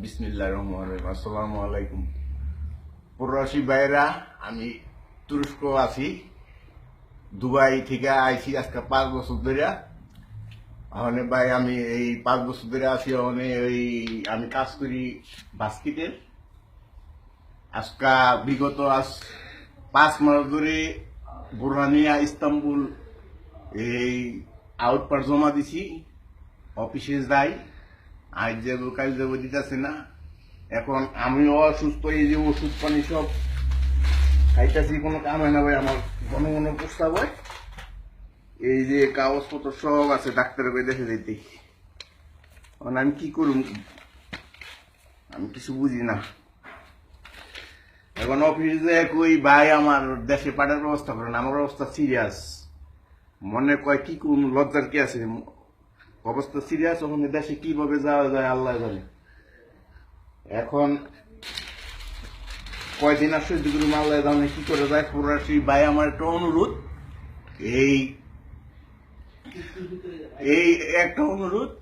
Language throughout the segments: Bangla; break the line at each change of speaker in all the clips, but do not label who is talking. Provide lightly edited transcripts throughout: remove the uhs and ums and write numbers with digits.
বিসমিল্লাহির রহমানির রহিম। আসসালামু আলাইকুম প্রবাসী ভাইরা, আমি তুরস্ক আছি, দুবাই থেকে আইছি আজকে 5 বছর ধরে। ওখানে ভাই আমি এই 5 বছর ধরে আছি। ওখানে আমি কাজ করি বাস্কেটের। আজকে বিগত 5 মাস ধরে বুরহানিয়া ইস্তাম্বুল এই আউটপার জমা দিছি, অফিসে যাই, আজ যাবো কাল যাবো দিতেছে না। এখন আমিও অসুস্থ, এই যে ওষুধ পানি সব খাইতেছি, কোনো কাম হয় না ভাই। আমার ঘন ঘন প্রস্তাব হয়, এই যে কাগজপত্র সব আছে, ডাক্তারের কাছে দেখে যেতে। এখন আমি কি করুম, আমি কিছু বুঝি না। এখন অফিসে কই ভাই আমার দেশে পাঠার ব্যবস্থা করেন, আমার অবস্থা সিরিয়াস। মনে কয় কি কোন লজ্জার কি আছে, অবস্থা সিরিয়াস। ওখানে দেশে কিভাবে যাওয়া যায় আল্লাহ জানে। এখন কয়দিন আর সহ্য করি, আল্লাহ জানে কি করে যায়। প্রবাসী ভাই আমার একটা অনুরোধ, এই এই একটা অনুরোধ,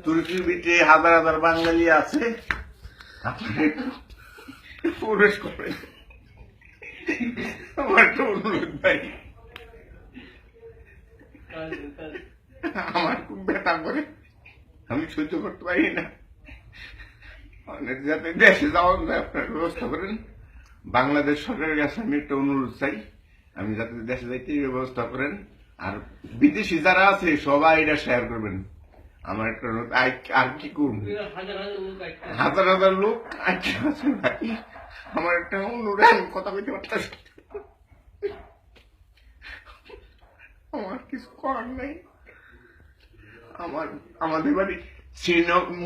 তুর্কির ভিতরে হাজার হাজার বাঙালি আছে, আপনারা একটু প্রবেশ করেন। আমার একটা অনুরোধ ভাই, আমার খুব ব্যথা করে, আমি সহ্য করতে পারি না। যাতে দেশে যাওয়ার আপনার ব্যবস্থা করেন। বাংলাদেশ সরকারের কাছে আমি একটা অনুরোধ চাই, আমি যাতে দেশে যাইতে ব্যবস্থা করেন। আর বিদেশি যারা আছে সবাই এটা শেয়ার করবেন। আমার একটা অনুরোধ, আর কি করুন, হাজার হাজার লোক আছে ভাই। আমার একটা অনুরোধ, আমি কথা বলতে পারতেছি, আমার কিছু করার নাই। আমাদের বাড়ি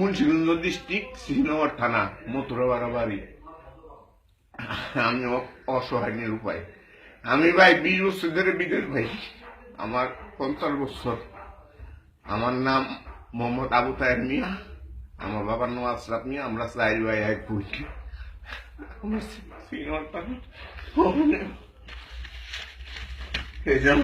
মুন্সিগঞ্জ ডিস্ট্রিক্ট, শ্রীনগর থানা, মথুরাপাড়া বাড়ি। আমি অসহায় নিরুপায়। আমি ভাই 20 বছর ধরে বিদেশ ভাই, আমার 50 বছর। আমার নাম মোহাম্মদ আবু তাহের মিয়া, আমার বাবার নাম আশরাফ মিয়া। আমরা 4 ভাই 1 বোন। আমার শ্রীনগর থানা।